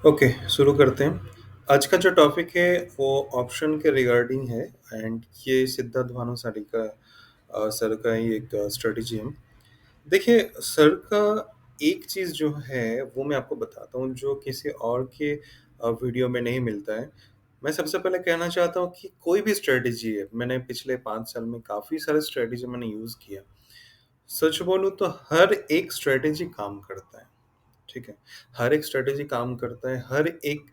Okay, शुरू करते हैं। आज का जो टॉपिक है वो ऑप्शन के रिगार्डिंग है एंड ये सिद्धार्थ भानुशाली का सर का ही एक स्ट्रेटजी है। देखिए, सर का एक चीज़ जो है वो मैं आपको बताता हूँ जो किसी और के वीडियो में नहीं मिलता है। मैं सबसे पहले कहना चाहता हूँ कि कोई भी स्ट्रेटजी है, मैंने पिछले 5 साल में काफ़ी सारे स्ट्रेटजी मैंने यूज़ किया। सच बोलूँ तो हर एक स्ट्रेटजी काम करता है। ठीक है। हर एक स्ट्रैटेजी काम करता है, हर एक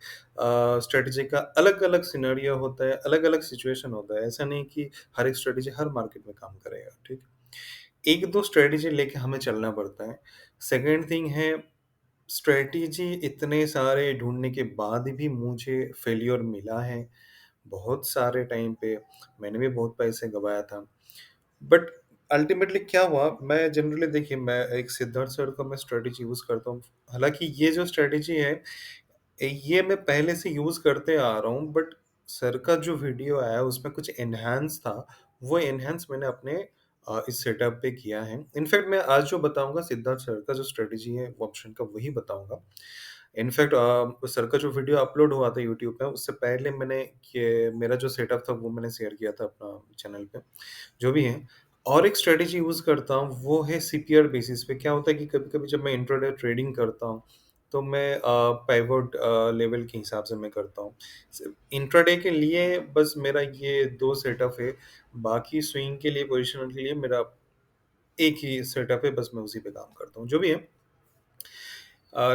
स्ट्रैटेजी का अलग-अलग सिनेरियो होता है, अलग-अलग सिचुएशन होता है। ऐसा नहीं कि हर एक स्ट्रैटेजी हर मार्केट में काम करेगा, ठीक है। 1-2 स्ट्रैटेजी लेके हमें चलना पड़ता है। सेकंड थिंग है, स्ट्रैटेजी इतने सारे ढूँढने के बाद भी मुझे फेल्योर मिला है। बहुत सारे टाइम पे मैंने भी बहुत पैसे गँवाया था। बट अल्टीमेटली क्या हुआ, मैं जनरली देखिए मैं एक सिद्धार्थ सर का मैं स्ट्रैटेजी यूज़ करता हूँ। हालाँकि ये जो स्ट्रैटेजी है, ये मैं पहले से यूज़ करते आ रहा हूँ बट सर का जो वीडियो आया उसमें कुछ एनहांस था, वो एनहांस मैंने अपने इस सेटअप पे किया है। इनफैक्ट मैं आज जो बताऊँगा सिद्धार्थ सर का जो स्ट्रैटेजी है वो ऑप्शन का वही बताऊँगा। इनफैक्ट सर का जो वीडियो अपलोड हुआ था यूट्यूब पे उससे पहले मैंने ये मेरा जो सेटअप था वो मैंने शेयर किया था अपना चैनल पे। जो भी है। और एक स्ट्रैटेजी यूज़ करता हूँ, वो है सीपीआर बेसिस पे। क्या होता है कि कभी-कभी जब मैं इंट्राडे ट्रेडिंग करता हूँ, तो मैं पिवोट लेवल के हिसाब से मैं करता हूँ। सिर्फ़ इंट्राडे के लिए बस मेरा ये 2 सेटअप है, बाकी स्विंग के लिए, पोज़ीशनल के लिए मेरा एक ही सेटअप है, बस मैं उसी पे काम करता हूँ। जो भी है,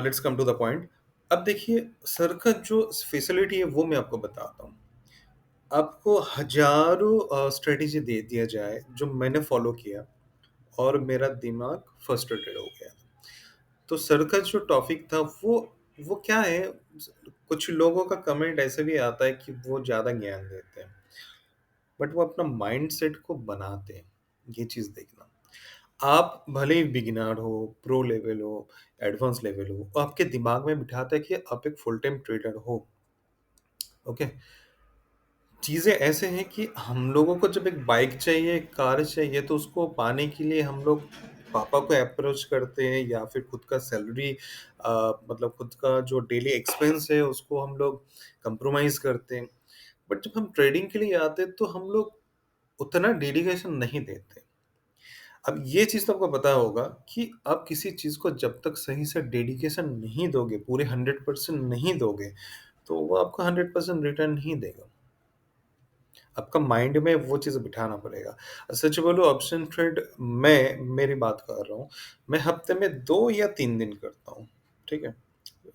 let's come to the point. अब देखिए, सर का जो स्पेशलिटी है, वो मैं आपको बताता हूँ। आपको हज़ारों स्ट्रैटेजी दे दिया जाए, जो मैंने फ़ॉलो किया और मेरा दिमाग फ्रस्ट्रेटेड हो गया। तो सर का जो टॉपिक था वो क्या है, कुछ लोगों का कमेंट ऐसे भी आता है कि वो ज़्यादा ज्ञान देते हैं, बट वो अपना माइंडसेट को बनाते हैं, ये चीज़ देखना। आप भले ही बिगिनर हो, प्रो लेवल हो, एडवांस लेवल हो, वो आपके दिमाग में बिठाता है कि आप एक फुल टाइम ट्रेडर हो, ओके? चीज़ें ऐसे हैं कि हम लोगों को जब एक बाइक चाहिए, एक कार चाहिए, तो उसको पाने के लिए हम लोग पापा को अप्रोच करते हैं या फिर खुद का सैलरी मतलब खुद का जो डेली एक्सपेंस है, उसको हम लोग कंप्रोमाइज़ करते हैं। बट जब हम ट्रेडिंग के लिए आते हैं, तो हम लोग उतना डेडिकेशन नहीं देते। अब ये चीज़ तो आपको पता होगा कि आप किसी चीज़ को जब तक सही से डेडिकेशन नहीं दोगे, पूरे 100% नहीं दोगे, तो वो आपको 100% रिटर्न नहीं देगा। आपका माइंड में वो चीज़ बिठाना पड़ेगा। सच बोलूँ, ऑप्शन ट्रेड मैं मेरी बात कर रहा हूँ, मैं हफ्ते में 2 या 3 दिन करता हूँ, ठीक है?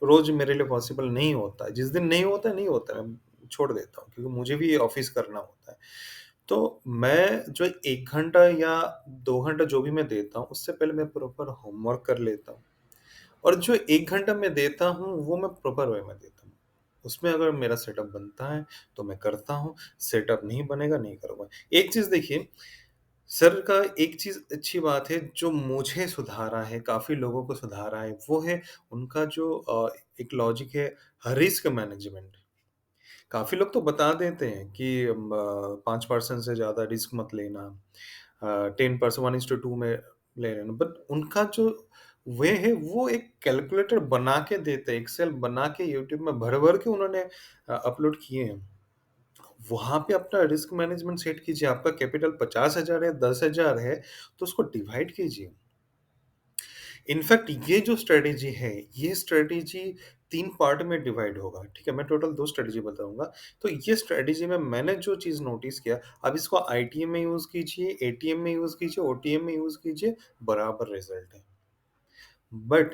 रोज़ मेरे लिए पॉसिबल नहीं होता है, जिस दिन नहीं होता है, नहीं होता है, मैं छोड़ देता हूँ क्योंकि मुझे भी ऑफ़िस करना होता है। तो मैं जो 1 घंटा या 2 घंटा जो भी मैं देता हूँ, उससे पहले मैं प्रॉपर होमवर्क कर लेता हूँ। और जो 1 घंटा मैं देता हूँ, वो मैं प्रॉपर वे में देता हूँ। उसमें अगर मेरा सेटअप बनता है, तो मैं करता हूँ, सेटअप नहीं बनेगा, नहीं करूँगा। एक चीज़ देखिए, सर का एक चीज़ अच्छी बात है, जो मुझे सुधारा है, काफ़ी लोगों को सुधारा है, वो है उनका जो एक लॉजिक है, रिस्क मैनेजमेंट। काफ़ी लोग तो बता देते हैं कि 5% से ज़्यादा रिस्क मत लेना, 10% 1:2 में ले लेना, बट उनका जो वे है वो एक कैलकुलेटर बना के देते हैं, एक्सेल बना के यूट्यूब में भर-भर के उन्होंने अपलोड किए हैं। वहाँ पे अपना रिस्क मैनेजमेंट सेट कीजिए, आपका कैपिटल 50,000 है, 10,000 है, तो उसको डिवाइड कीजिए। इनफैक्ट ये जो स्ट्रैटेजी है, ये स्ट्रैटेजी 3 पार्ट में डिवाइड होगा, ठीक है? मैं टोटल 2 स्ट्रैटेजी बताऊँगा। तो ये स्ट्रैटेजी में मैंने जो चीज़ नोटिस किया, आप इसको आईटीएम में यूज़ कीजिए, एटीएम में यूज़ कीजिए, ओटीएम में यूज़ कीजिए, बराबर रिज़ल्ट है। बट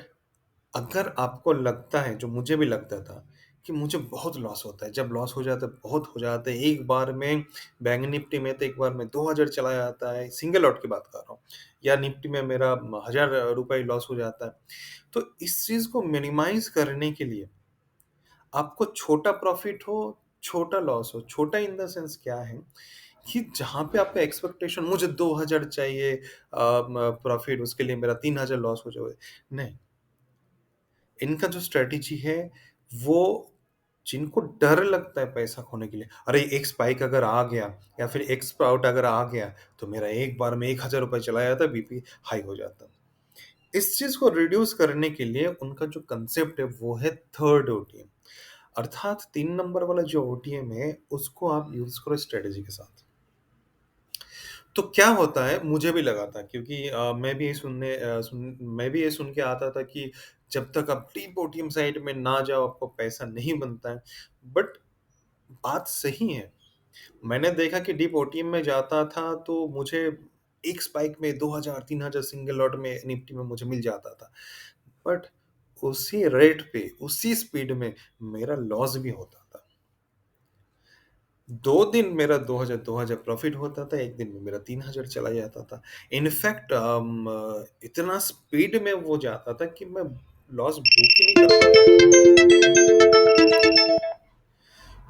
अगर आपको लगता है, जो मुझे भी लगता था, कि मुझे बहुत लॉस होता है, जब लॉस हो जाता है, बहुत हो जाता है, एक बार में बैंक निफ्टी में तो एक बार में 2000 चला जाता है, सिंगल लॉट की बात कर रहा हूँ, या निफ्टी में मेरा ₹1000 लॉस हो जाता है। तो इस चीज़ को मिनिमाइज़ करने के लिए आपको छोटा प्रॉफ़िट हो, छोटा लॉस हो, छोटा इन द सेंस क्या है कि जहाँ पे आपका एक्सपेक्टेशन मुझे 2000 चाहिए म प्रॉफ़िट, उसके लिए मेरा 3000 लॉस हो जाए, नहीं। इनका जो स्ट्रैटेजी है, वो जिनको डर लगता है पैसा खोने के लिए, अरे एक स्पाइक अगर आ गया या फिर एक स्प्राउट अगर आ गया, तो मेरा एक बार में ₹1000 चला जाता है, बीपी हाई हो जाता। इस चीज़ को रिड्यूस करने के लिए उनका जो कंसेप्ट है वो है थर्ड ओटीएम, अर्थात 3 नंबर वाला जो ओटीएम है उसको आप यूज़ करो स्ट्रैटेजी के साथ। तो क्या होता है मुझे भी लगा था क्योंकि मैं भी ये सुन के आता था कि जब तक आप डीप ओटीएम साइट में ना जाओ आपको पैसा नहीं बनता है। बट बात सही है। मैंने देखा कि डीप ओटीएम में जाता था तो मुझे एक स्पाइक में 2000 3000 सिंगल लॉट में निफ्टी में मुझे मिल जाता था। बट उसी रेट पे, उसी स्पीड में मेरा लॉस भी होता था। 2 दिन मेरा 2000 प्रॉफ़िट होता था, 1 दिन में मेरा 3000 चला जाता था। इनफैक्ट इतना स्पीड में वो जाता था कि मैं लॉस बुक ही नहीं कर पाता।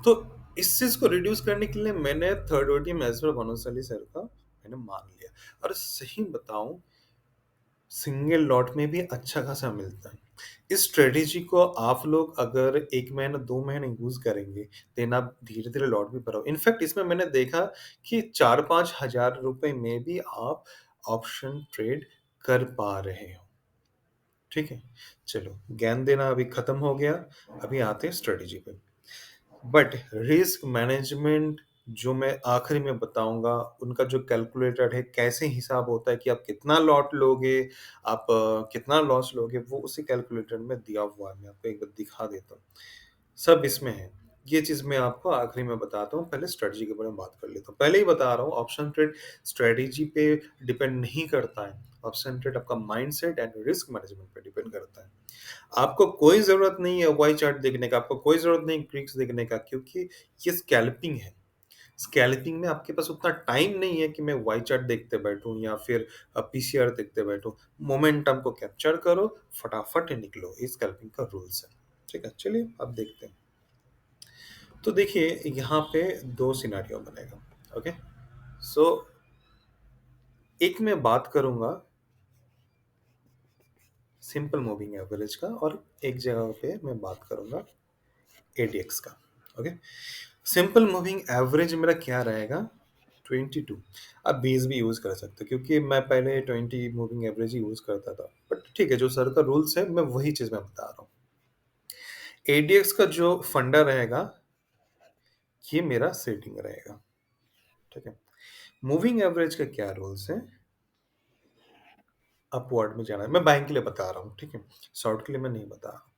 तो इस चीज़ को रिड्यूस करने के लिए मैंने थर्ड ओटी मैसर भानुशाली सर का मैंने मान लिया। और सही बताऊँ सिंगल लॉट में भी अच्छा खासा मिलता है। इस स्ट्रैटेजी को आप लोग अगर 1 महीना 2 महीने यूज़ करेंगे, देन आप धीरे-धीरे लॉट भी बढ़ाओ। इनफैक्ट इसमें मैंने देखा कि 4-5 हज़ार रुपए में भी आप ऑप्शन ट्रेड कर पा रहे हो। ठीक है? चलो ज्ञान देना अभी खत्म हो गया, अभी आते हैं स्ट्रैटेजी पे। बट रिस्क मैनेजमेंट जो मैं आखिरी में बताऊँगा, उनका जो कैलकुलेटर है, कैसे हिसाब होता है कि आप कितना लॉट लोगे, आप कितना लॉस लोगे, वो उसी कैलकुलेटर में दिया हुआ है। मैं आपको एक बार दिखा देता हूँ। सब इसमें है। ये चीज़ मैं आपको आखिरी में बताता हूँ, पहले स्ट्रैटेजी के बारे में बात कर लेता हूँ। पहले ही बता रहा हूँ, ऑप्शन ट्रेड स्ट्रैटेजी पे डिपेंड नहीं करता है। ऑप्शन ट्रेड आपका माइंडसेट एंड रिस्क मैनेजमेंट पे डिपेंड करता है। आपको कोई ज़रूरत नहीं है वाई चार्ट देखने का, आपको कोई ज़रूरत नहीं ट्रिक्स देखने का क्योंकि ये स्कैल्पिंग है। स्कैल्पिंग में आपके पास उतना टाइम नहीं है कि मैं वाई चार्ट देखते बैठूँ या फिर पीसीआर देखते बैठूँ। मोमेंटम को कैप्चर करो, फटाफट निकलो, ये स्कैल्पिंग का रूल्स है। ठीक है, चलिए अब देखते हैं। तो देखिए यहाँ पे 2 सिनेरियो बनेगा, ओके? सो एक मैं बात करूँगा सिंपल मूविंग एवरेज का और एक जगह पे मैं बात करूँगा एडीएक्स का, ओके? सिंपल मूविंग एवरेज मेरा क्या रहेगा 22। आप 20 भी यूज़ कर सकते हो क्योंकि मैं पहले 20 मूविंग एवरेज ही यूज़ करता था। बट ठीक है, जो सर का रूल्स है मैं वही चीज़ मैं बता रहा हूँ। एडीएक्स का जो फंडा रहेगा, ये मेरा सेटिंग रहेगा, ठीक है? मूविंग एवरेज का क्या रूल्स है? अपवर्ड में जाना है। मैं बाइंग के लिए बता रहा हूँ, ठीक है? शॉर्ट के लिए मैं नहीं बता रहा हूँ।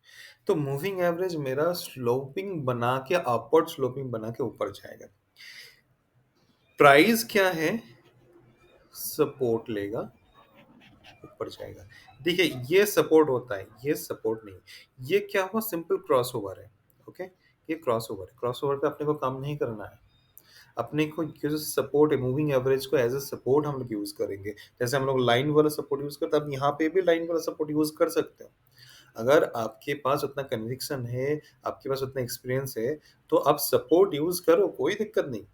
तो मूविंग एवरेज मेरा स्लोपिंग बना के अपवर्ड स्लोपिंग बना के ऊपर जाएगा। प्राइस क्या है? सपोर्ट लेगा, ऊपर जाएगा। देखिए ये सपोर्ट होता है, ये सपोर्ट नहीं। ये क्या हुआ सिंपल क्रॉसओवर है, ओके? ये क्रॉसओवर है। क्रॉसओवर पे अपने को काम नहीं करना है। अपने को ये जो सपोर्ट है मूविंग एवरेज को एज़ अ सपोर्ट हम लोग यूज़ करेंगे। जैसे हम लोग लाइन वाला सपोर्ट यूज़ करते हैं, अब यहाँ पे भी लाइन वाला सपोर्ट यूज़ कर सकते हो। अगर आपके पास उतना कन्विक्शन है, आपके पास उतना एक्सपीरियंस है, तो आप सपोर्ट यूज़ करो, कोई दिक्कत नहीं।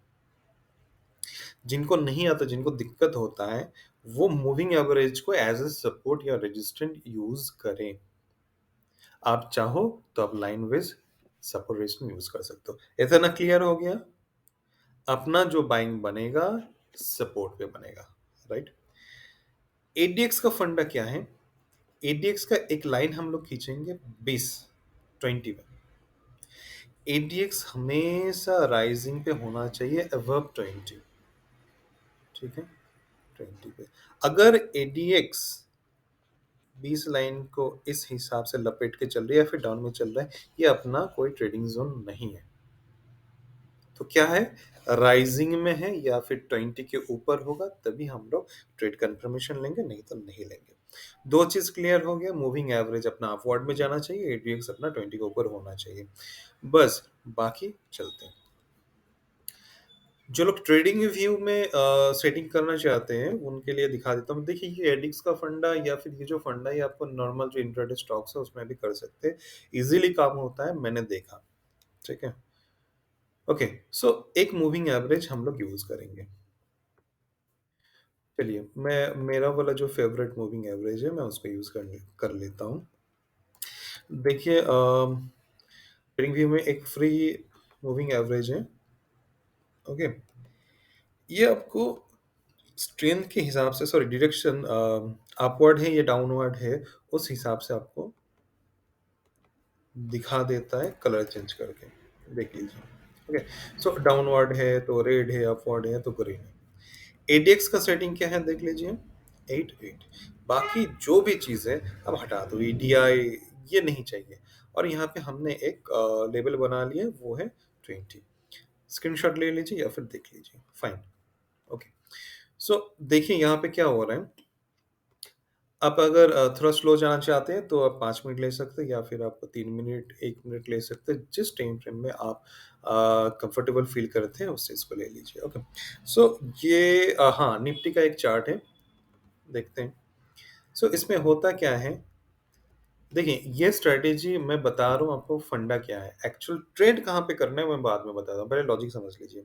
जिनको नहीं आता, जिनको दिक्कत होता है, वो मूविंग एवरेज को एज़ अ सपोर्ट या रेजिस्टेंट यूज़ करें। आप चाहो तो आप line wise support resistance use कर सकते हो। इतना क्लियर हो गया? अपना जो बाइंग बनेगा, सपोर्ट पे बनेगा, राइट? एडीएक्स का फंडा क्या है? एडीएक्स का एक लाइन हम लोग खींचेंगे 20, 20 में। एडीएक्स हमेशा राइजिंग पे होना चाहिए अबव 20, ठीक है? 20 पे। अगर एडीएक्स 20 लाइन को इस हिसाब से लपेट के चल रही है या फिर डाउन में चल रहा है, ये अपना कोई ट्रेडिंग ज़ोन नहीं है। तो क्या है? राइजिंग में है या फिर 20 के ऊपर होगा तभी हम लोग ट्रेड कंफर्मेशन लेंगे, नहीं तो नहीं लेंगे। 2 चीज़ क्लियर हो गया, मूविंग एवरेज अपना अपवर्ड में जाना चाहिए, एडीएक्स अपना 20 के ऊपर होना चाहिए। बस बाकी चलते हैं। जो लोग ट्रेडिंग व्यू में सेटिंग करना चाहते हैं, उनके लिए दिखा देता हूँ। देखिए ये एडिक्स का फंडा या फिर ये जो फंडा है, आपको नॉर्मल जो इंट्राडे स्टॉक्स है उसमें भी कर सकते हैं। ईज़िली काम होता है, मैंने देखा। ठीक है? ओके, सो एक मूविंग एवरेज हम लोग यूज़ करेंगे। चलिए, मैं मेरा वाला जो फ़ेवरेट मूविंग एवरेज है, मैं उसको यूज़ कर लेता हूँ। देखिए ट्रेडिंग व्यू में एक फ्री मूविंग एवरेज है, ओके? ये आपको स्ट्रेंथ के हिसाब से सॉरी डायरेक्शन अपवर्ड है या डाउनवर्ड है, उस हिसाब से आपको दिखा देता है कलर चेंज करके। देख लीजिए। ओके, सो डाउनवर्ड है तो रेड है, अपवर्ड है तो ग्रीन है। एडीएक्स का सेटिंग क्या है देख लीजिए, 8 8। बाकी जो भी चीज़ है अब हटा दो, ईडीआई ये नहीं चाहिए। और यहाँ पे हमने एक लेबल बना लिया, वो है 20। स्क्रीनशॉट ले लीजिए या फिर देख लीजिए, फाइन। ओके, सो देखिए यहाँ पे क्या हो रहा है। आप अगर थोड़ा स्लो जाना चाहते हैं तो आप 5 मिनट ले सकते हैं, या फिर आप 3 मिनट 1 मिनट ले सकते हैं, जिस टाइम फ्रेम में आप कंफर्टेबल फील करते हैं उससे इसको ले लीजिए। ओके, सो ये हाँ, निफ्टी का एक चार्ट है, देखते हैं। सो इसमें होता क्या है, देखिए ये स्ट्रेटेजी मैं बता रहा हूँ आपको, फंडा क्या है, एक्चुअल ट्रेड कहाँ पे करना है मैं बाद में बताता हूँ, पहले लॉजिक समझ लीजिए।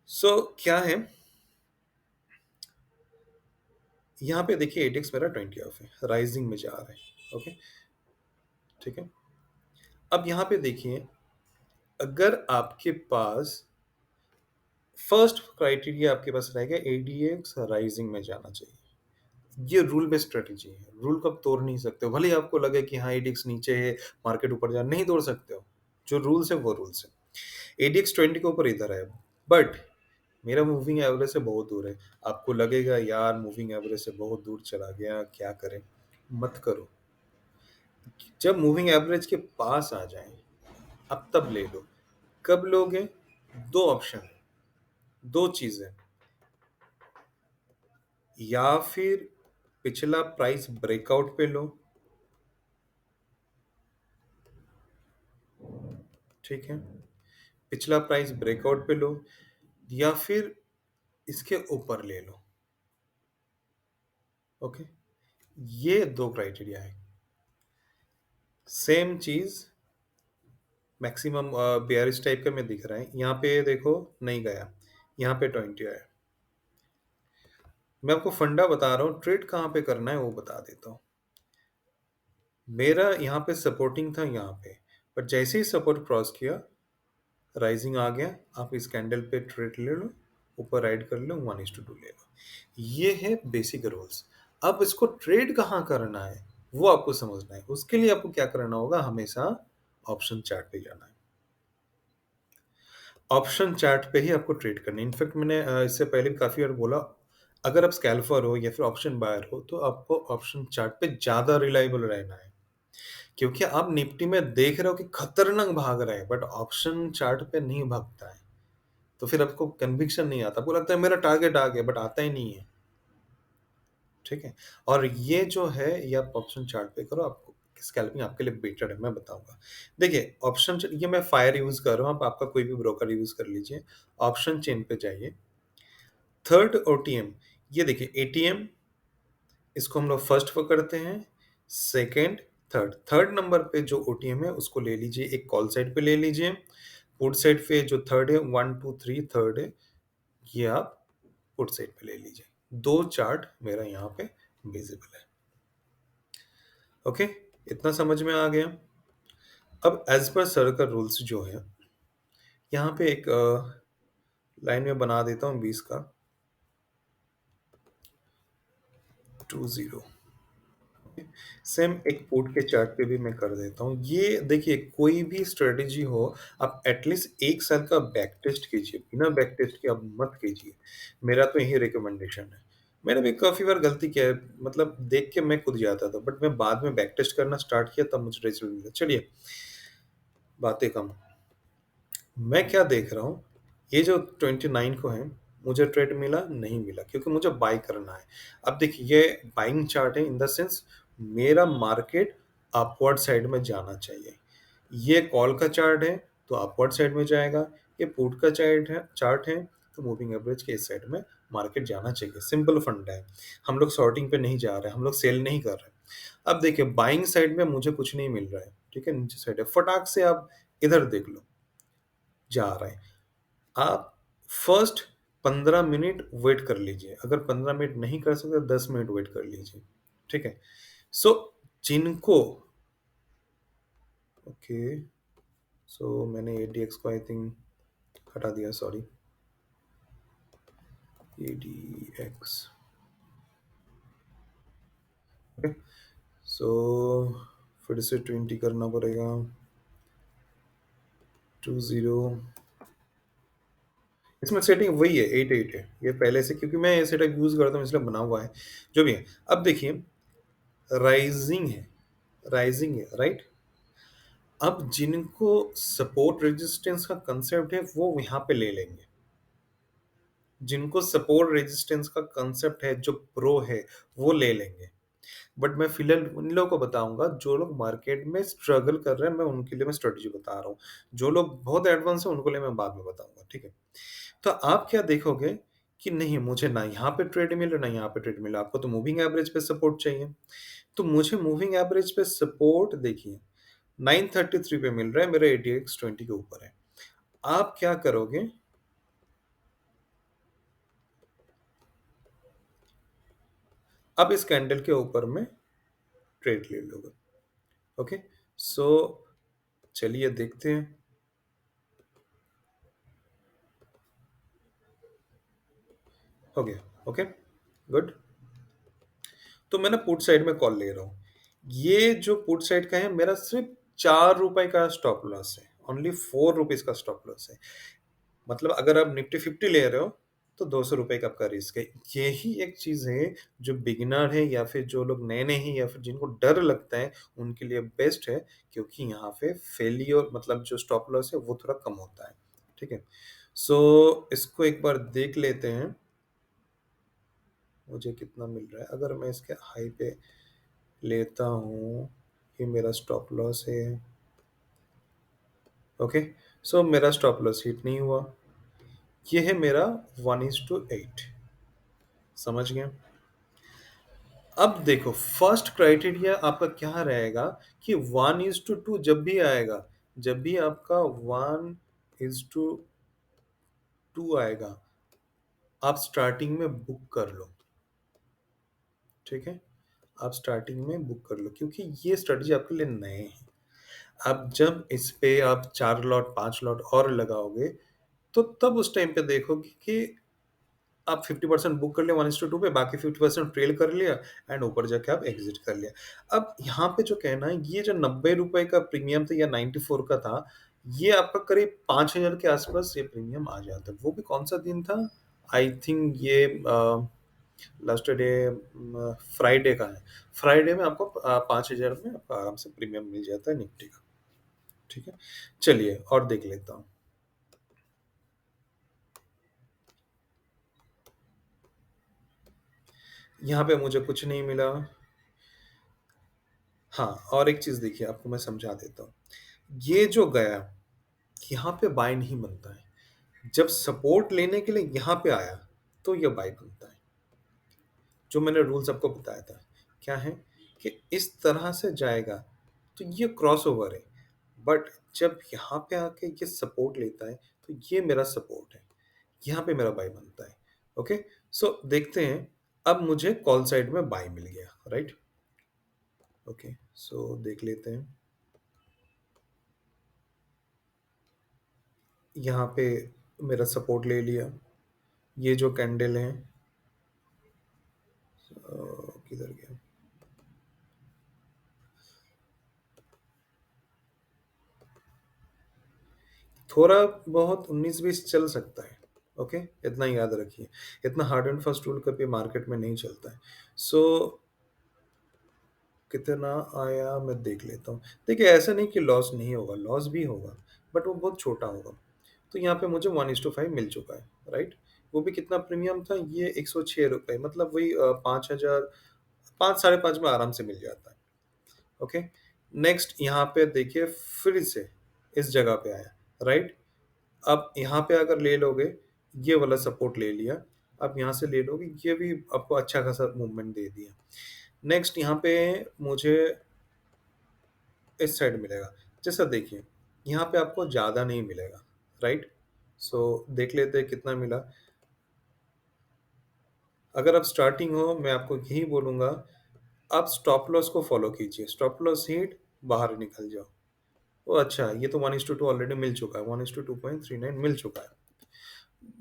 सो क्या है, यहाँ पे देखिए एटेक्स मेरा 20 ऑफ है, राइजिंग में जा रहा है। ओके, ठीक है। अब यहाँ पे देखिए, अगर आपके पास फर्स्ट क्राइटेरिया आपके पास रहेगा एडीएक्स राइजिंग में जाना चाहिए। ये रूल बेस्ड स्ट्रेटेजी है, रूल को आप तोड़ नहीं सकते हो, भले ही आपको लगे कि हाँ एडीएक्स नीचे है, मार्केट ऊपर जा, नहीं तोड़ सकते हो। जो रूल्स है वो रूल्स है। एडीएक्स 20 के ऊपर इधर है, बट मेरा मूविंग एवरेज से बहुत दूर है। आपको लगेगा यार मूविंग एवरेज से बहुत दूर चला गया, क्या करें। मत करो, जब मूविंग एवरेज के पास आ जाए अब तब ले लो। कब लोगे, दो ऑप्शन है, दो चीजें, या फिर पिछला प्राइस ब्रेकआउट पे लो, ठीक है, पिछला प्राइस ब्रेकआउट पे लो, या फिर इसके ऊपर ले लो। ओके, ये दो क्राइटेरिया है। सेम चीज मैक्सिमम बेयरिश टाइप का में दिख रहा है, यहाँ पे देखो नहीं गया, यहाँ पे 20 आया। मैं आपको फंडा बता रहा हूँ, ट्रेड कहाँ पे करना है वो बता देता हूँ। मेरा यहाँ पे सपोर्टिंग था यहाँ पे, पर जैसे ही सपोर्ट क्रॉस किया, राइजिंग आ गया, आप इस कैंडल पे ट्रेड ले लो, ऊपर राइड कर लो, 1:2 ले लो। ये है बेसिक रूल्स। अब इसको ट्रेड कहाँ करना है वो आपको समझना है। उसके लिए आपको क्या करना होगा, हमेशा ऑप्शन चार्ट पे जाना है। ऑप्शन चार्ट पे ही आपको ट्रेड करना है। इनफैक्ट मैंने इससे पहले भी काफी बार बोला, अगर आप स्कैल्फर हो या फिर ऑप्शन बायर हो तो आपको ऑप्शन चार्ट पे ज्यादा रिलायबल रहना है। क्योंकि आप निफ्टी में देख रहे हो कि खतरनाक भाग रहा है, बट ऑप्शन चार्ट पे नहीं भागता है, तो फिर आपको कन्विक्शन नहीं आता, आपको लगता है मेरा टारगेट आ गया, बट आता ही नहीं है। ठीक है, और ये जो है ये आप ऑप्शन चार्ट पे करो, आपको स्कैल्पिंग आपके लिए बेटर है, मैं बताऊंगा। देखिए ऑप्शन, ये मैं फायर यूज कर रहा हूँ, आप आपका कोई भी ब्रोकर यूज कर लीजिए। ऑप्शन चेन पे जाइए, थर्ड ओटीएम, ये देखिए एटीएम, इसको हम लोग फर्स्ट पकड़ते हैं, सेकंड, थर्ड। थर्ड नंबर पे जो ओटीएम है उसको ले लीजिए, एक कॉल साइड पे ले लीजिए। पुट साइड पे जो थर्ड है, 1 2 3 थर्ड है, ये आप पुट साइड पे ले लीजिए। दो चार्ट मेरा यहाँ पे विजिबल है। ओके, इतना समझ में आ गया। अब एज पर सर का रूल्स जो है, यहाँ पे एक लाइन में बना देता हूँ 20 का, 20। सेम एक पुट के चार्ट पे भी मैं कर देता हूँ। ये देखिए कोई भी स्ट्रेटेजी हो, आप एटलीस्ट 1 साल का बैक टेस्ट कीजिए, बिना बैक टेस्ट के आप मत कीजिए। मेरा तो यही रिकमेंडेशन है। मैंने भी काफी बार गलती किया है, मतलब देख के मैं खुद जाता था, बट मैं बाद में बैक टेस्ट करना स्टार्ट किया तब मुझे रिजल्ट मिला। चलिए बातें कम, मैं क्या देख रहा हूँ, ये जो 29 को है, मुझे ट्रेड मिला नहीं मिला, क्योंकि मुझे बाई करना है। अब देखिए ये बाइंग चार्ट है, इन द सेंस मेरा मार्केट अपवर्ड साइड में जाना चाहिए। ये कॉल का चार्ट है तो अपवर्ड साइड में जाएगा, ये पुट का चार्ट है तो मूविंग एवरेज के इस साइड में मार्केट जाना चाहिए। सिंपल फंडा है, हम लोग शॉर्टिंग पे नहीं जा रहे हैं, हम लोग सेल नहीं कर रहे। अब देखिए बाइंग साइड में मुझे कुछ नहीं मिल रहा है, ठीक है, नीचे साइड है, फटाक से आप इधर देख लो, जा रहा है। आप फर्स्ट 15 मिनट वेट कर लीजिए, अगर 15 मिनट नहीं कर सकते 10 मिनट वेट कर लीजिए, ठीक है। सो जिनको, ओके, सो मैंने एडीएक्स को आई थिंक हटा दिया, सॉरी, एडीएक्स, सो फिर से 20 करना पड़ेगा। 20। इसमें सेटिंग वही है, 88 है ये पहले से, क्योंकि मैं ये सेटअप यूज करता हूँ इसलिए बना हुआ है। जो भी है, अब देखिए, राइजिंग है, राइजिंग है, राइट। अब जिनको सपोर्ट रेजिस्टेंस का कंसेप्ट है वो यहाँ पे ले लेंगे। जिनको सपोर्ट रेजिस्टेंस का कंसेप्ट है, जो प्रो है, वो ले लेंगे। बट मैं फिलहाल उन लोगों को बताऊंगा जो लोग मार्केट में स्ट्रगल कर रहे हैं, मैं उनके लिए मैं स्ट्रेटजी बता रहा हूँ। जो लोग बहुत एडवांस है उनको लिए मैं बाद में बताऊंगा, ठीक है। तो आप क्या देखोगे कि नहीं, मुझे ना यहाँ पे ट्रेड मिले ना यहाँ पे ट्रेड मिले, आपको तो मूविंग एवरेज पे सपोर्ट चाहिए। तो मुझे मूविंग एवरेज पे सपोर्ट देखिए 933 पे मिल रहा है, मेरा ATX 20 के ऊपर है। आप क्या करोगे, अब इस कैंडल के ऊपर में ट्रेड ले लोगे। ओके, सो चलिए देखते हैं। हो गया, ओके, गुड। तो मैं ना पुट साइड में कॉल ले रहा हूँ। ये जो पुट साइड का है, मेरा सिर्फ 4 रुपए का स्टॉप लॉस है, ओनली 4 रुपीज का स्टॉप लॉस है। मतलब अगर आप निफ्टी 50 ले रहे हो तो 200 रुपए का आपका रिस्क है। यही एक चीज है जो बिगिनर है या फिर जो लोग नए नए हैं या फिर जिनको डर लगता है, उनके लिए बेस्ट है। क्योंकि यहाँ पे फेलियर मतलब जो स्टॉप लॉस है वो थोड़ा कम होता है, ठीक है। सो इसको एक बार देख लेते हैं, मुझे कितना मिल रहा है अगर मैं इसके हाई पे लेता हूँ। ये मेरा स्टॉप लॉस है, ओके। सो मेरा स्टॉप लॉस हिट नहीं हुआ। ये है मेरा 1:8, समझ गए। अब देखो, फर्स्ट क्राइटेरिया आपका क्या रहेगा कि 1:2 जब भी आएगा, जब भी आपका 1:2 आएगा, आप स्टार्टिंग में बुक कर लो, ठीक है। आप स्टार्टिंग में बुक कर लो, क्योंकि ये स्ट्रेटजी आपके लिए नए हैं। अब जब इस पे आप 4 लॉट 5 लॉट और लगाओगे, तो तब उस टाइम पे देखोगे कि आप 50% बुक कर लिया 1:2 पे, बाकी 50% ट्रेल कर लिया एंड ऊपर जाके आप एग्जिट कर लिया। अब यहाँ पे जो कहना है, ये जो 90 रुपए का प्रीमियम था या 94 का था, ये आपका करीब 5,000 के आसपास ये प्रीमियम आ जाता है। वो भी कौन सा दिन था, आई थिंक ये लास्ट डे फ्राइडे का है। फ्राइडे में आपको 5,000 में आपको आराम से प्रीमियम मिल जाता है निफ्टी का, ठीक है। चलिए और देख लेता हूँ। यहाँ पे मुझे कुछ नहीं मिला। हाँ, और एक चीज देखिए, आपको मैं समझा देता हूँ। ये जो गया, यहाँ पे बाय नहीं बनता है। जब सपोर्ट लेने के लिए यहाँ पे आया, तो ये बाय बनता है। जो मैंने रूल्स आपको बताया था, क्या है कि इस तरह से जाएगा तो ये क्रॉसओवर है। बट जब यहाँ पे आके ये सपोर्ट लेता है, तो ये मेरा सपोर्ट है, यहाँ पे मेरा बाय बनता है। ओके, सो देखते हैं। अब मुझे कॉल साइड में बाय मिल गया, राइट। ओके, सो देख लेते हैं। यहाँ पे मेरा सपोर्ट ले लिया। ये जो कैंडल है, किधर गया, थोड़ा बहुत 19-20 चल सकता है। ओके, इतना याद रखिए। इतना हार्ड एंड फास्ट रूल कभी मार्केट में नहीं चलता है। सो कितना आया मैं देख लेता हूँ। देखिए, ऐसा नहीं कि लॉस नहीं होगा, लॉस भी होगा, बट वो बहुत छोटा होगा। तो यहाँ पे मुझे 1:5 मिल चुका है, राइट। वो भी कितना प्रीमियम था, ये 106 रुपये, मतलब वही 5,000, 5 साढ़े 5 में आराम से मिल जाता है। ओके, नेक्स्ट यहाँ पे देखिए, फिर से इस जगह पे आया, राइट। अब यहाँ पे अगर ले लोगे, ये वाला सपोर्ट ले लिया, अब यहाँ से ले लोगे, ये भी आपको अच्छा खासा मूवमेंट दे दिया। नेक्स्ट यहाँ पे मुझे इस साइड मिलेगा। जैसा देखिए, यहाँ पे आपको ज़्यादा नहीं मिलेगा, राइट। सो देख लेते हैं कितना मिला। अगर आप स्टार्टिंग हो, मैं आपको यही बोलूँगा, आप स्टॉप लॉस को फॉलो कीजिए। स्टॉप लॉस हिट, बाहर निकल जाओ। ओ अच्छा, ये तो 1:2 ऑलरेडी मिल चुका है, 1:2.39 मिल चुका है।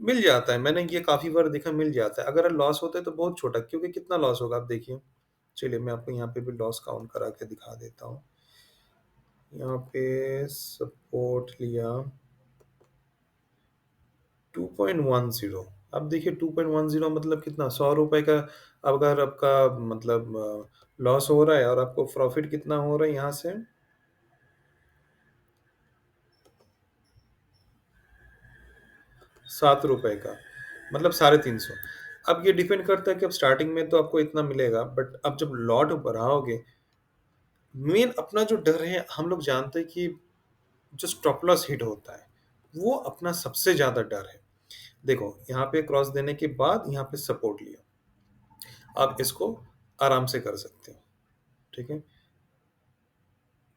मिल जाता है, मैंने ये काफ़ी बार देखा, मिल जाता है। अगर लॉस होता है तो बहुत छोटा, क्योंकि कितना लॉस होगा आप देखिए, चलिए मैं आपको यहाँ पे भी लॉस काउंट करा के दिखा देता हूँ। यहाँ पे सपोर्ट लिया 2.10। अब देखिए 2.10 मतलब कितना, 100 रुपए का अगर आपका मतलब लॉस हो रहा है और आपको प्रॉफिट कितना हो रहा है यहाँ से, 7 रुपए का, मतलब 350। अब ये डिपेंड करता है कि अब स्टार्टिंग में तो आपको इतना मिलेगा, बट अब जब लॉट बढ़ाओगे, मेन अपना जो डर है, हम लोग जानते हैं कि जो स्टॉप लॉस हिट होता है वो अपना सबसे ज्यादा डर है। देखो यहाँ पे क्रॉस देने के बाद यहाँ पे सपोर्ट लिया, आप इसको आराम से कर सकते हो। ठीक है,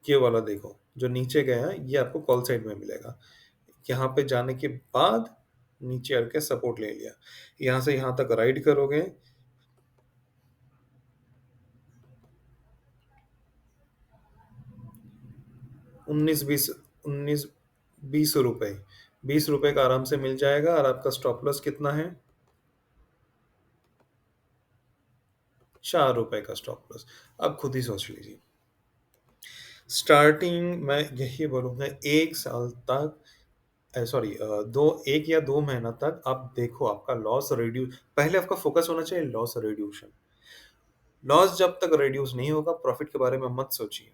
ये वाला देखो जो नीचे गया है ये आपको कॉल साइड में मिलेगा। यहाँ पे जाने के बाद नीचे आके सपोर्ट ले लिया, यहाँ से यहाँ तक राइड करोगे, 19 20, 19 20 रुपए, 20 रुपए का आराम से मिल जाएगा। और आपका स्टॉप लॉस कितना है, 4 रुपए का स्टॉप लॉस। अब खुद ही सोच लीजिए, स्टार्टिंग मैं यही बोलूंगा 1 साल तक, सॉरी, 1 या 2 महीना तक आप देखो आपका लॉस रिड्यूस, पहले आपका फोकस होना चाहिए लॉस रिड्यूशन। लॉस जब तक रिड्यूस नहीं होगा प्रॉफिट के बारे में मत सोचिए।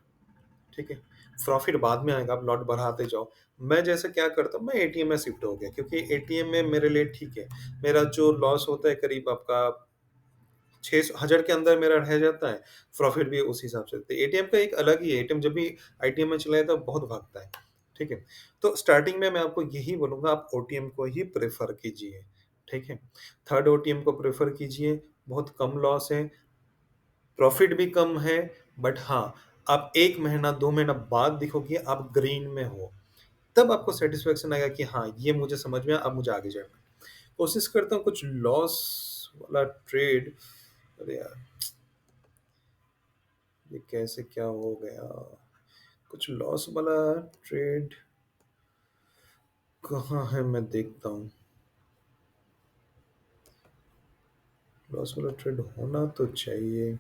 ठीक है, प्रॉफिट बाद में आएगा, आप लॉट बढ़ाते जाओ। मैं जैसे क्या करता हूँ, मैं एटीएम में शिफ्ट हो गया, क्योंकि एटीएम में मेरे लिए ठीक है, मेरा जो लॉस होता है करीब आपका 6,000 के अंदर मेरा रह जाता है, प्रॉफिट भी उस हिसाब से। तो एटीएम का एक अलग ही है, एटीएम जब भी आईटीएम में चला जाता है बहुत भागता है। ठीक है, तो स्टार्टिंग में मैं आपको यही बोलूंगा, आप ओटीएम को ही प्रेफर कीजिए। ठीक है, थर्ड ओटीएम को प्रेफर कीजिए, बहुत कम लॉस है, प्रॉफिट भी कम है, बट हाँ, आप 1 महीना 2 महीना बाद देखोगे आप ग्रीन में हो, तब आपको सेटिस्फेक्शन आएगा कि हाँ ये मुझे समझ में आया, अब मुझे आगे जाना है। कोशिश करता हूँ कुछ लॉस वाला ट्रेड। अरे यार, ये कैसे क्या हो गया, कुछ लॉस वाला ट्रेड कहाँ है, मैं देखता हूँ। लॉस वाला ट्रेड होना तो चाहिए,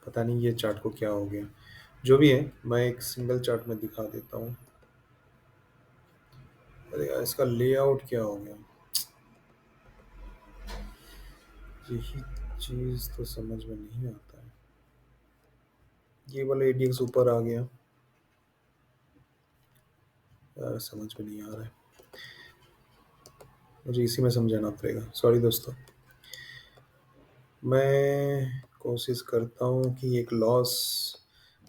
पता नहीं ये चार्ट को क्या हो गया। जो भी है, मैं एक सिंगल चार्ट में दिखा देता हूँ। अरे यार, इसका लेआउट क्या हो गया, यही चीज तो समझ में नहीं आता है। ये वाला एडीएक्स ऊपर आ गया, यार समझ में नहीं आ रहा है, मुझे इसी में समझाना पड़ेगा, सॉरी दोस्तों। मैं कोशिश करता हूँ कि एक लॉस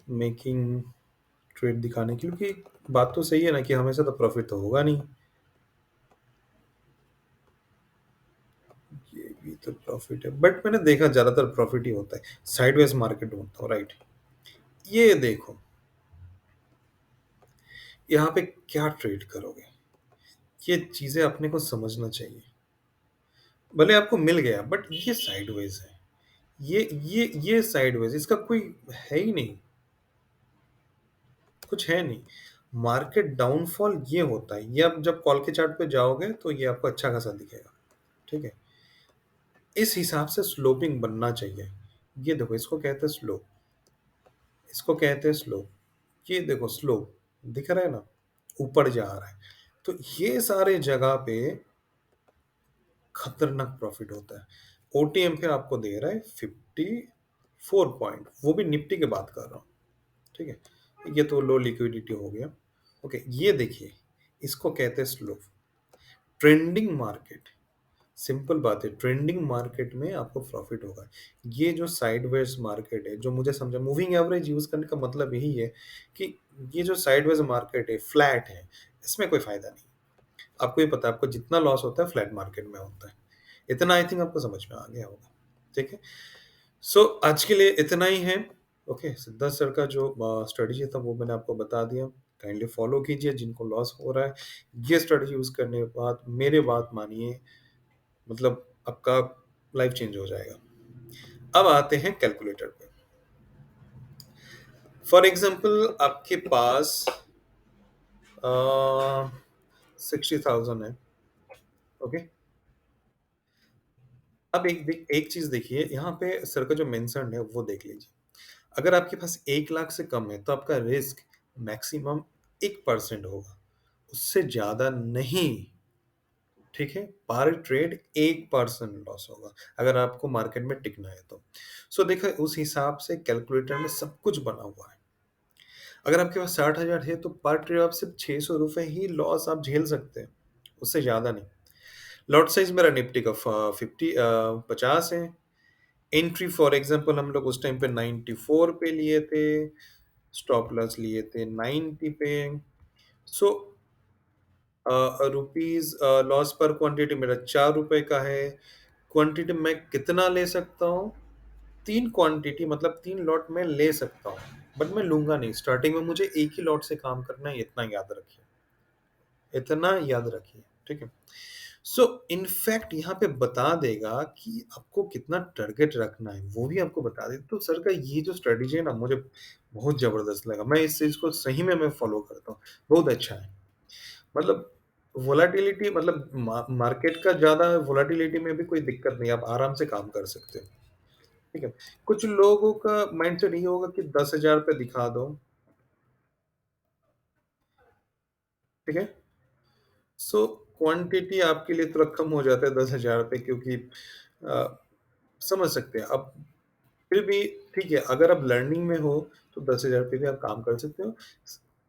मेकिंग ट्रेड दिखाने की, क्योंकि बात तो सही है ना कि हमेशा तो प्रॉफिट तो होगा नहीं। ये भी तो प्रॉफिट है, बट मैंने देखा ज्यादातर प्रॉफिट ही होता है, साइडवेज मार्केट ढूंढता हूँ, राइट। ये देखो, यहाँ पे क्या ट्रेड करोगे, ये चीजें अपने को समझना चाहिए। भले आपको मिल गया, बट ये साइडवेज है, ये साइडवेज, इसका कोई है ही नहीं, कुछ है नहीं। मार्केट डाउनफॉल ये होता है, ये आप जब कॉल के चार्ट पे जाओगे तो ये आपको अच्छा खासा दिखेगा। ठीक है, इस हिसाब से स्लोपिंग बनना चाहिए। ये देखो, इसको कहते हैं स्लो, इसको कहते हैं स्लो। ये देखो स्लो, दिख रहा है ना, ऊपर जा रहा है। तो ये सारे जगह पे खतरनाक प्रॉफिट होता है। ओटीएम पे आपको दे रहा है 54 पॉइंट, वो भी निफ्टी की बात कर रहा हूँ। ठीक है, ये तो लो लिक्विडिटी हो गया। ओके, ये देखिए, इसको कहते हैं स्लो ट्रेंडिंग मार्केट। सिंपल बात है, ट्रेंडिंग मार्केट में आपको प्रॉफिट होगा। ये जो साइडवेज मार्केट है, जो मुझे समझा, मूविंग एवरेज यूज करने का मतलब यही है कि ये जो साइडवेज मार्केट है, फ्लैट है, इसमें कोई फायदा नहीं। आपको ये पता है, आपको जितना लॉस होता है फ्लैट मार्केट में होता है। इतना आई थिंक आपको समझ में आ गया होगा। ठीक है, सो आज के लिए इतना ही है। ओके, सिद्धार्थ सर का जो स्ट्रेटजी था वो मैंने आपको बता दिया, काइंडली फॉलो कीजिए। जिनको लॉस हो रहा है, ये स्ट्रेटजी यूज करने के बाद मेरे बात मानिए, मतलब आपका लाइफ चेंज हो जाएगा। अब आते हैं कैलकुलेटर पे। फॉर एग्जाम्पल आपके पास 60,000 है। ओके, अब एक चीज़ देखिए, यहाँ पे सर का जो मेंशन्ड है वो देख लीजिए। अगर आपके पास 1 लाख से कम है तो आपका रिस्क मैक्सिमम 1% होगा, उससे ज़्यादा नहीं। ठीक है? पर ट्रेड 1% लॉस होगा, अगर आपको मार्केट में टिकना है तो। सो देखो उस हिसाब से कैलकुलेटर में सब कुछ बना हुआ है। अगर आपके पास 60,000 है तो पर ट्रेड आप सिर्फ़ ₹600 ही लॉस आप झेल सकते हैं, उससे ज़्यादा नहीं। लॉट साइज़ मेरा निफ्टी का 50 है। एंट्री फॉर एग्ज़ाम्पल हम लोग उस टाइम पे 94 पे लिए थे, स्टॉप लॉस लिए थे 90 पे। सो रुपीज़ लॉस पर क्वांटिटी मेरा ₹4 का है। क्वांटिटी मैं कितना ले सकता हूँ? 3 क्वांटिटी मतलब 3 लॉट मैं ले सकता हूँ, बट मैं लूँगा नहीं। स्टार्टिंग में मुझे एक ही लॉट से काम करना है, इतना याद रखिए, ठीक है? सो इनफैक्ट यहाँ पे बता देगा कि आपको कितना टारगेट रखना है, वो भी आपको बता दे। तो सर का ये जो स्ट्रैटेजी है ना, मुझे बहुत ज़बरदस्त लगा। मैं इस चीज़ को सही में मैं फ़ॉलो करता हूँ, बहुत अच्छा है। मतलब वोलेटिलिटी मतलब मार्केट का ज़्यादा वोलेटिलिटी में भी कोई दिक्कत नहीं है, आप आराम से काम कर सकते हो, ठीक है? कुछ लोगों का माइंडसेट ये होगा कि 10,000 पे दिखा दो, ठीक है? सो क्वांटिटी आपके लिए थोड़ा कम हो जाता है 10,000 पे, क्योंकि अ, समझ सकते हैं। अब फिर भी ठीक है, अगर आप लर्निंग में हो तो 10,000 पे भी आप काम कर सकते हो।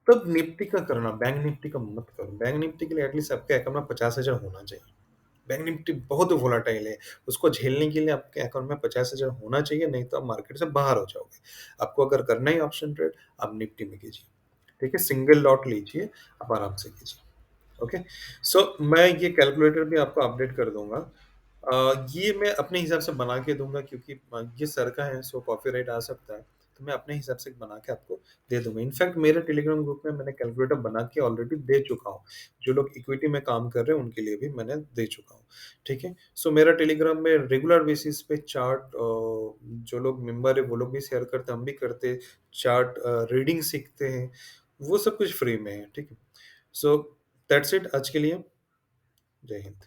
तब निफ्टी का करना, बैंक निफ्टी का मत करो। बैंक निफ्टी के लिए एटलीस्ट आपके अकाउंट में 50,000 होना चाहिए। बैंक निफ्टी बहुत वोलेटाइल है, उसको झेलने के लिए आपके अकाउंट में 50,000 होना चाहिए, नहीं तो आप मार्केट से बाहर हो जाओगे। आपको अगर करना है ऑप्शन ट्रेड, आप निफ्टी में कीजिए, ठीक है? सिंगल लॉट लीजिए, आप आराम से कीजिए। ओके। सो मैं ये कैलकुलेटर भी आपको अपडेट कर दूंगा। ये मैं अपने हिसाब से बना के दूंगा, क्योंकि ये सर का है, सो कॉपीराइट आ सकता है, तो मैं अपने हिसाब से बना के आपको दे दूंगा। इनफैक्ट मेरे टेलीग्राम ग्रुप में मैंने कैलकुलेटर बना के ऑलरेडी दे चुका हूँ। जो लोग इक्विटी में काम कर रहे हैं उनके लिए भी मैंने दे चुका हूँ, ठीक है? सो मेरा टेलीग्राम में रेगुलर बेसिस पे चार्ट, जो लोग मेंबर है वो लोग भी शेयर करते हैं, हम भी करते हैं। चार्ट रीडिंग सीखते हैं, वो सब कुछ फ्री में है, ठीक है? सो दैट्स इट आज के लिए। जय हिंद।